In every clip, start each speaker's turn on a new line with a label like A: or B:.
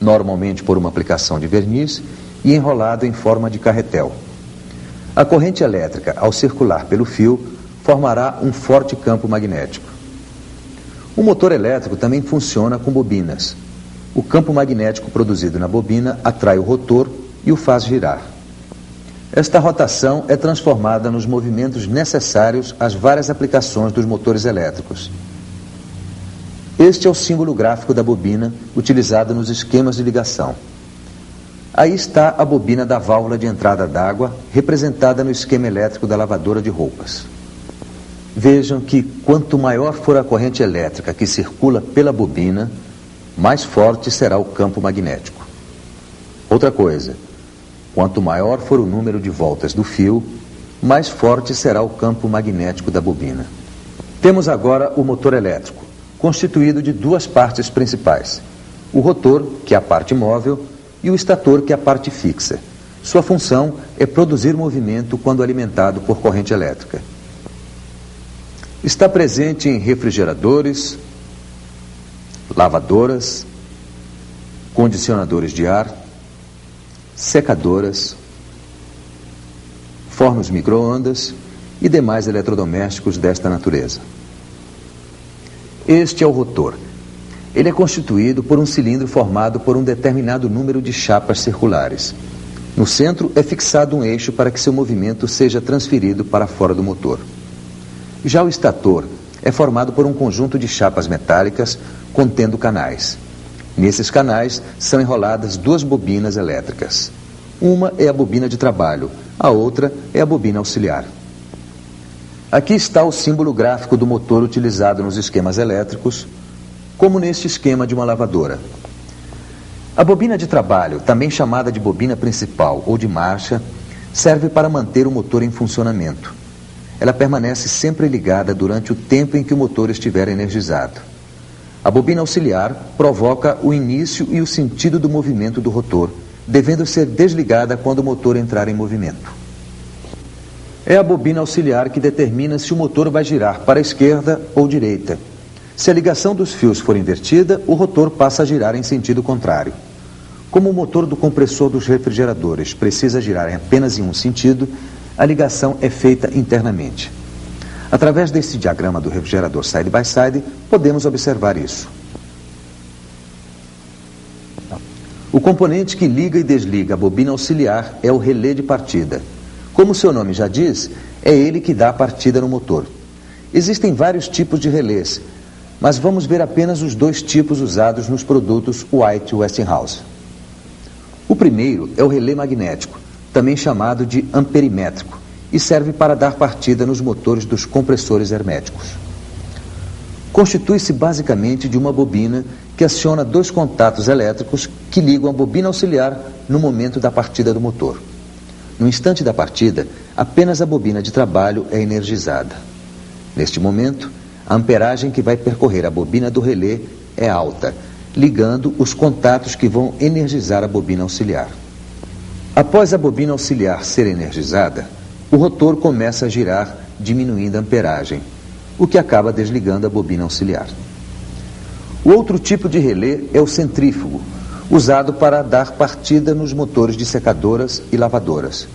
A: normalmente por uma aplicação de verniz, e enrolado em forma de carretel. A corrente elétrica, ao circular pelo fio, formará um forte campo magnético. O motor elétrico também funciona com bobinas. O campo magnético produzido na bobina atrai o rotor e o faz girar. Esta rotação é transformada nos movimentos necessários às várias aplicações dos motores elétricos. Este é o símbolo gráfico da bobina utilizado nos esquemas de ligação. Aí está a bobina da válvula de entrada d'água, representada no esquema elétrico da lavadora de roupas. Vejam que quanto maior for a corrente elétrica que circula pela bobina, mais forte será o campo magnético. Outra coisa, quanto maior for o número de voltas do fio, mais forte será o campo magnético da bobina. Temos agora o motor elétrico, constituído de duas partes principais: o rotor, que é a parte móvel, e o estator, que é a parte fixa. Sua função é produzir movimento quando alimentado por corrente elétrica. Está presente em refrigeradores, lavadoras, condicionadores de ar, secadoras, fornos micro-ondas e demais eletrodomésticos desta natureza. Este é o rotor. Ele é constituído por um cilindro formado por um determinado número de chapas circulares. No centro é fixado um eixo para que seu movimento seja transferido para fora do motor. Já o estator é formado por um conjunto de chapas metálicas contendo canais. Nesses canais são enroladas duas bobinas elétricas. Uma é a bobina de trabalho, a outra é a bobina auxiliar. Aqui está o símbolo gráfico do motor utilizado nos esquemas elétricos, como neste esquema de uma lavadora. A bobina de trabalho, também chamada de bobina principal ou de marcha, serve para manter o motor em funcionamento. Ela permanece sempre ligada durante o tempo em que o motor estiver energizado. A bobina auxiliar provoca o início e o sentido do movimento do rotor, devendo ser desligada quando o motor entrar em movimento. É a bobina auxiliar que determina se o motor vai girar para a esquerda ou direita. Se a ligação dos fios for invertida, o rotor passa a girar em sentido contrário. Como o motor do compressor dos refrigeradores precisa girar apenas em um sentido, a ligação é feita internamente. Através desse diagrama do refrigerador side by side, podemos observar isso. O componente que liga e desliga a bobina auxiliar é o relé de partida. Como seu nome já diz, é ele que dá a partida no motor. Existem vários tipos de relés, mas vamos ver apenas os dois tipos usados nos produtos White Westinghouse. O primeiro é o relé magnético, também chamado de amperimétrico, e serve para dar partida nos motores dos compressores herméticos. Constitui-se basicamente de uma bobina que aciona dois contatos elétricos que ligam a bobina auxiliar no momento da partida do motor. No instante da partida, apenas a bobina de trabalho é energizada. Neste momento, a amperagem que vai percorrer a bobina do relé é alta, ligando os contatos que vão energizar a bobina auxiliar. Após a bobina auxiliar ser energizada, o rotor começa a girar, diminuindo a amperagem, o que acaba desligando a bobina auxiliar. O outro tipo de relé é o centrífugo, usado para dar partida nos motores de secadoras e lavadoras.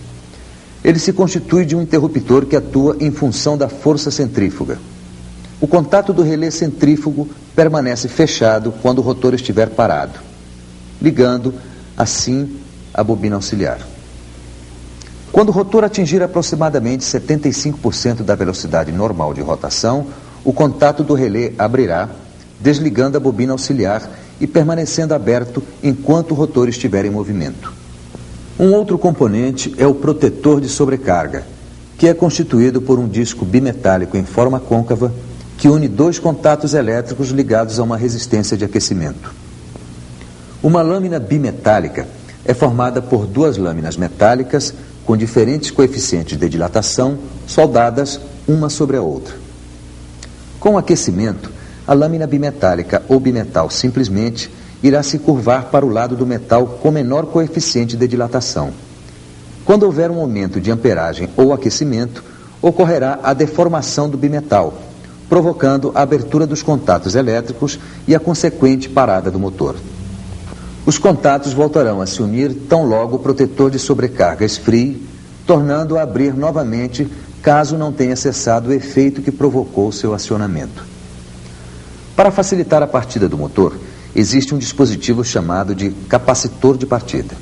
A: Ele se constitui de um interruptor que atua em função da força centrífuga. O contato do relé centrífugo permanece fechado quando o rotor estiver parado, ligando, assim, a bobina auxiliar. Quando o rotor atingir aproximadamente 75% da velocidade normal de rotação, o contato do relé abrirá, desligando a bobina auxiliar e permanecendo aberto enquanto o rotor estiver em movimento. Um outro componente é o protetor de sobrecarga, que é constituído por um disco bimetálico em forma côncava que une dois contatos elétricos ligados a uma resistência de aquecimento. Uma lâmina bimetálica é formada por duas lâminas metálicas com diferentes coeficientes de dilatação soldadas uma sobre a outra. Com o aquecimento, a lâmina bimetálica ou bimetal simplesmente irá se curvar para o lado do metal com menor coeficiente de dilatação. Quando houver um aumento de amperagem ou aquecimento, ocorrerá a deformação do bimetal, provocando a abertura dos contatos elétricos e a consequente parada do motor. Os contatos voltarão a se unir tão logo o protetor de sobrecarga esfrie, tornando a abrir novamente caso não tenha cessado o efeito que provocou seu acionamento. Para facilitar a partida do motor, existe um dispositivo chamado de capacitor de partida.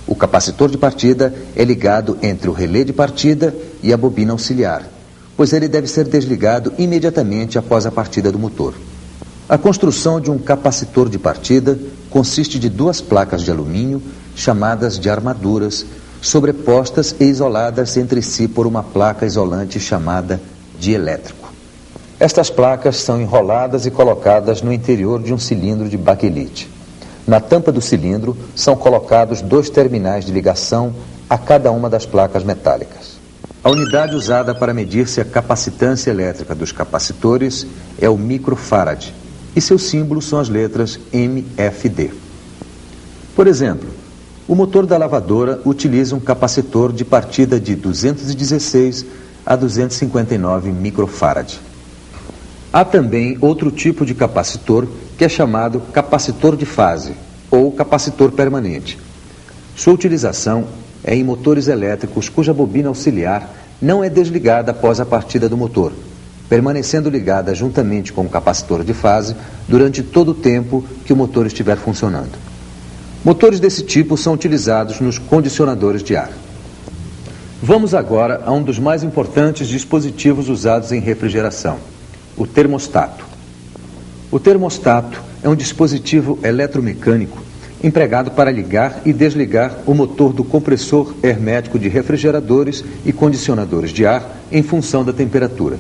A: O capacitor de partida é ligado entre o relé de partida e a bobina auxiliar, pois ele deve ser desligado imediatamente após a partida do motor. A construção de um capacitor de partida consiste de duas placas de alumínio, chamadas de armaduras, sobrepostas e isoladas entre si por uma placa isolante chamada de elétrico. Estas placas são enroladas e colocadas no interior de um cilindro de baquelite. Na tampa do cilindro são colocados 2 terminais de ligação a cada uma das placas metálicas. A unidade usada para medir se a capacitância elétrica dos capacitores é o microfarad, e seu símbolo são as letras MFD. Por exemplo, o motor da lavadora utiliza um capacitor de partida de 216 a 259 microfarad. Há também outro tipo de capacitor que é chamado capacitor de fase ou capacitor permanente. Sua utilização é em motores elétricos cuja bobina auxiliar não é desligada após a partida do motor, permanecendo ligada juntamente com o capacitor de fase durante todo o tempo que o motor estiver funcionando. Motores desse tipo são utilizados nos condicionadores de ar. Vamos agora a um dos mais importantes dispositivos usados em refrigeração, o termostato. O termostato é um dispositivo eletromecânico empregado para ligar e desligar o motor do compressor hermético de refrigeradores e condicionadores de ar em função da temperatura.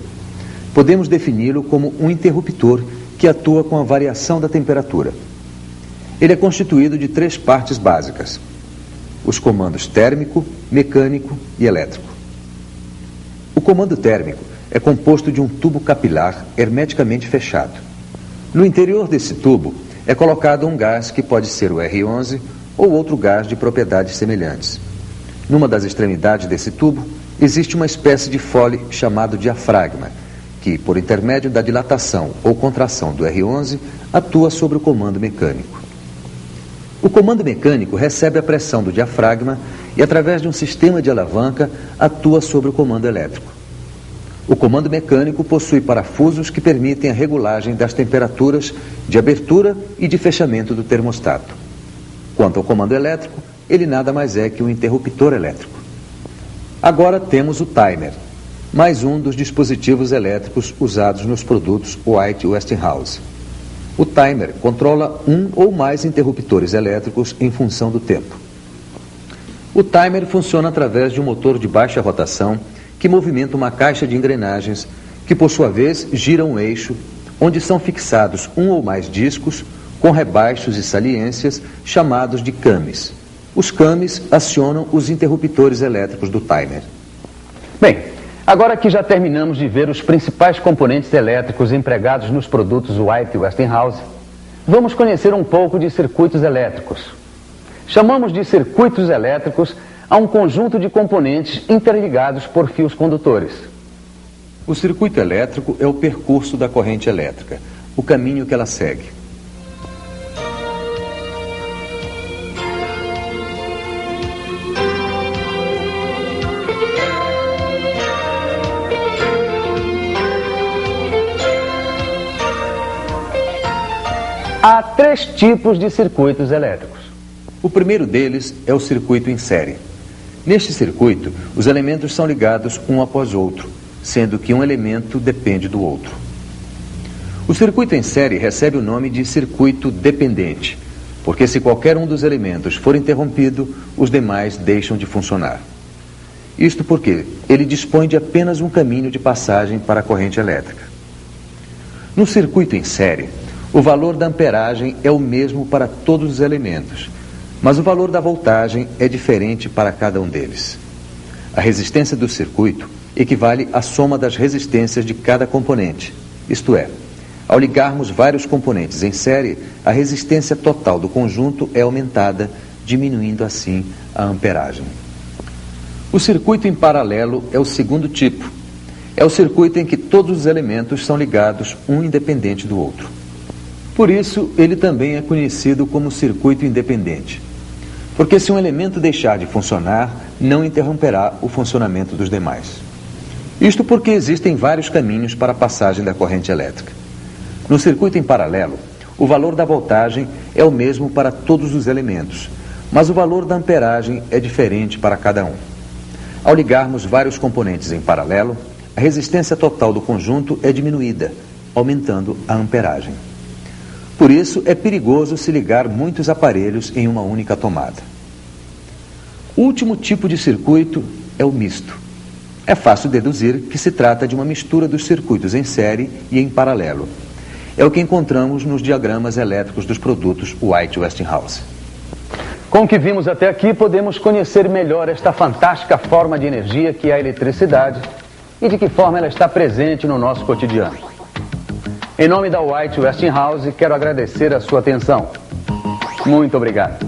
A: Podemos defini-lo como um interruptor que atua com a variação da temperatura. Ele é constituído de 3 partes básicas: os comandos térmico, mecânico e elétrico. O comando térmico é composto de um tubo capilar hermeticamente fechado. No interior desse tubo é colocado um gás que pode ser o R11 ou outro gás de propriedades semelhantes. Numa das extremidades desse tubo existe uma espécie de fole chamado diafragma, que, por intermédio da dilatação ou contração do R11, atua sobre o comando mecânico. O comando mecânico recebe a pressão do diafragma e, através de um sistema de alavanca, atua sobre o comando elétrico. O comando mecânico possui parafusos que permitem a regulagem das temperaturas de abertura e de fechamento do termostato. Quanto ao comando elétrico, ele nada mais é que um interruptor elétrico. Agora temos o timer, mais um dos dispositivos elétricos usados nos produtos White Westinghouse. O timer controla um ou mais interruptores elétricos em função do tempo. O timer funciona através de um motor de baixa rotação que movimenta uma caixa de engrenagens que, por sua vez, gira um eixo onde são fixados um ou mais discos com rebaixos e saliências chamados de cames. Os cames acionam os interruptores elétricos do timer.
B: Bem, agora que já terminamos de ver os principais componentes elétricos empregados nos produtos White Westinghouse, vamos conhecer um pouco de circuitos elétricos. Chamamos de circuitos elétricos a um conjunto de componentes interligados por fios condutores.
A: O circuito elétrico é o percurso da corrente elétrica, o caminho que ela segue.
B: Há 3 tipos de circuitos elétricos.
A: O primeiro deles é o circuito em série. Neste circuito, os elementos são ligados um após outro, sendo que um elemento depende do outro. O circuito em série recebe o nome de circuito dependente, porque se qualquer um dos elementos for interrompido, os demais deixam de funcionar. Isto porque ele dispõe de apenas um caminho de passagem para a corrente elétrica. No circuito em série, o valor da amperagem é o mesmo para todos os elementos, mas o valor da voltagem é diferente para cada um deles. A resistência do circuito equivale à soma das resistências de cada componente, isto é, ao ligarmos vários componentes em série, a resistência total do conjunto é aumentada, diminuindo assim a amperagem. O circuito em paralelo é o segundo tipo. É o circuito em que todos os elementos são ligados um independente do outro. Por isso, ele também é conhecido como circuito independente. Porque se um elemento deixar de funcionar, não interromperá o funcionamento dos demais. Isto porque existem vários caminhos para a passagem da corrente elétrica. No circuito em paralelo, o valor da voltagem é o mesmo para todos os elementos, mas o valor da amperagem é diferente para cada um. Ao ligarmos vários componentes em paralelo, a resistência total do conjunto é diminuída, aumentando a amperagem. Por isso, é perigoso se ligar muitos aparelhos em uma única tomada. O último tipo de circuito é o misto. É fácil deduzir que se trata de uma mistura dos circuitos em série e em paralelo. É o que encontramos nos diagramas elétricos dos produtos White-Westinghouse.
B: Com o que vimos até aqui, podemos conhecer melhor esta fantástica forma de energia que é a eletricidade e de que forma ela está presente no nosso cotidiano. Em nome da White-Westinghouse, quero agradecer a sua atenção. Muito obrigado.